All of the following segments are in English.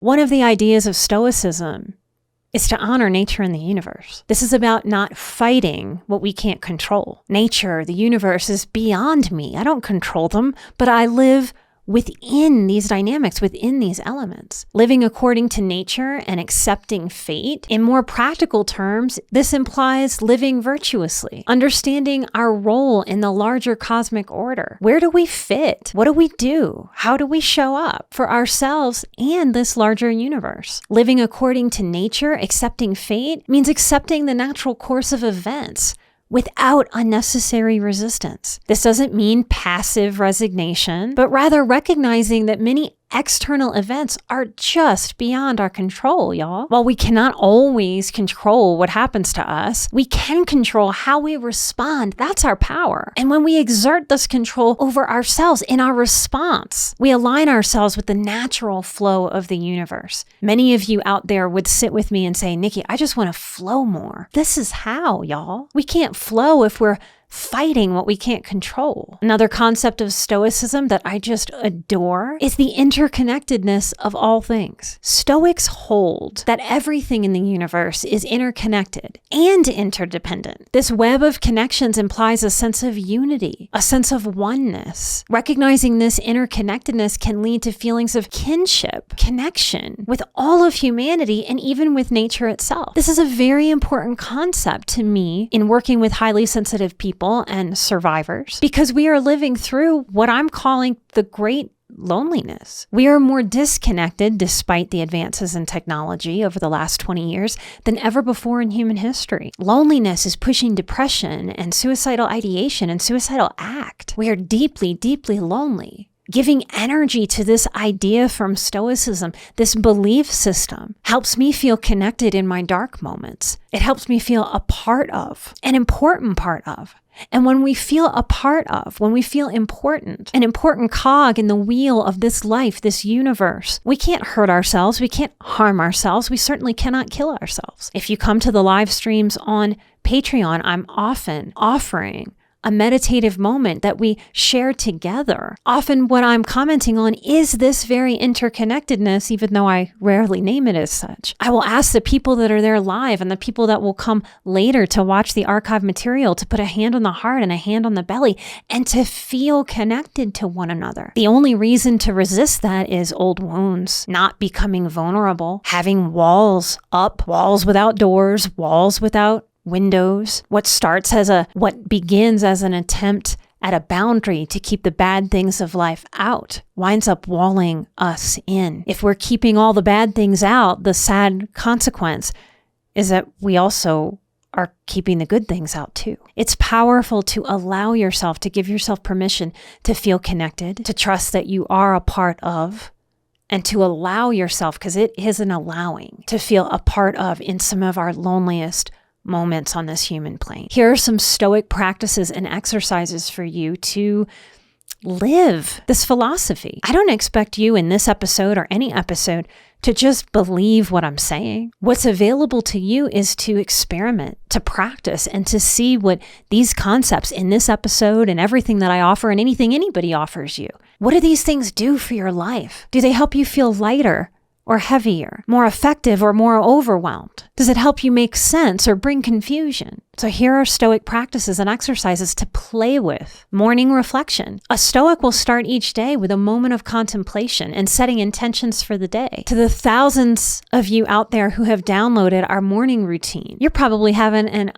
One of the ideas of Stoicism is to honor nature and the universe. This is about not fighting what we can't control. Nature, the universe is beyond me. I don't control them, but I live within these dynamics, within these elements. Living according to nature and accepting fate. In more practical terms, this implies living virtuously, understanding our role in the larger cosmic order. Where do we fit? What do we do? How do we show up for ourselves and this larger universe? Living according to nature, accepting fate, means accepting the natural course of events without unnecessary resistance. This doesn't mean passive resignation, but rather recognizing that many external events are just beyond our control, y'all. While we cannot always control what happens to us, we can control how we respond. That's our power. And when we exert this control over ourselves in our response, we align ourselves with the natural flow of the universe. Many of you out there would sit with me and say, Nikki, I just want to flow more. This is how, y'all. We can't flow if we're fighting what we can't control. Another concept of Stoicism that I just adore is the interconnectedness of all things. Stoics hold that everything in the universe is interconnected and interdependent. This web of connections implies a sense of unity, a sense of oneness. Recognizing this interconnectedness can lead to feelings of kinship, connection with all of humanity and even with nature itself. This is a very important concept to me in working with highly sensitive people and survivors, because we are living through what I'm calling the great loneliness. We are more disconnected, despite the advances in technology over the last 20 years, than ever before in human history. Loneliness is pushing depression and suicidal ideation and suicidal act. We are deeply, deeply lonely. Giving energy to this idea from Stoicism, this belief system, helps me feel connected in my dark moments. It helps me feel a part of, an important part of. And when we feel a part of, when we feel important, an important cog in the wheel of this life, this universe, we can't hurt ourselves. We can't harm ourselves. We certainly cannot kill ourselves. If you come to the live streams on Patreon, I'm often offering a meditative moment that we share together. Often what I'm commenting on is this very interconnectedness, even though I rarely name it as such. I will ask the people that are there live and the people that will come later to watch the archive material to put a hand on the heart and a hand on the belly and to feel connected to one another. The only reason to resist that is old wounds, not becoming vulnerable, having walls up, walls without doors, walls without windows. What begins as an attempt at a boundary to keep the bad things of life out winds up walling us in. If we're keeping all the bad things out, the sad consequence is that we also are keeping the good things out too. It's powerful to allow yourself, to give yourself permission to feel connected, to trust that you are a part of, and to allow yourself, because it is an allowing, to feel a part of in some of our loneliest moments on this human plane. Here are some Stoic practices and exercises for you to live this philosophy. I don't expect you in this episode or any episode to just believe what I'm saying. What's available to you is to experiment, to practice, and to see what these concepts in this episode and everything that I offer and anything anybody offers you. What do these things do for your life? Do they help you feel lighter or heavier, more effective or more overwhelmed? Does it help you make sense or bring confusion? So here are Stoic practices and exercises to play with. Morning reflection. A Stoic will start each day with a moment of contemplation and setting intentions for the day. To the thousands of you out there who have downloaded our morning routine, you're probably having an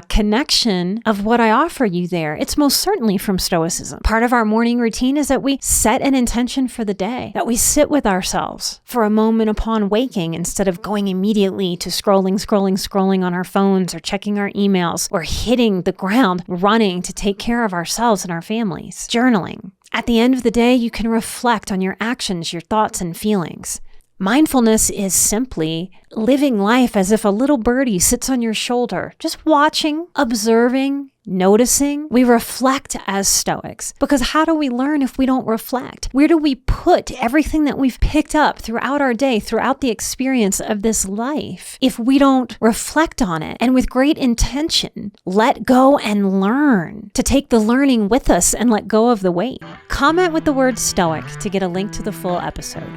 connection of what I offer you there. It's most certainly from Stoicism. Part of our morning routine is that we set an intention for the day, that we sit with ourselves for a moment upon waking instead of going immediately to scrolling on our phones or checking our emails or hitting the ground running to take care of ourselves and our families. Journaling. At the end of the day, you can reflect on your actions, your thoughts, and feelings. Mindfulness is simply living life as if a little birdie sits on your shoulder, just watching, observing, noticing. We reflect as Stoics, because how do we learn if we don't reflect? Where do we put everything that we've picked up throughout our day, throughout the experience of this life, if we don't reflect on it and with great intention, let go and learn, to take the learning with us and let go of the weight? Comment with the word Stoic to get a link to the full episode.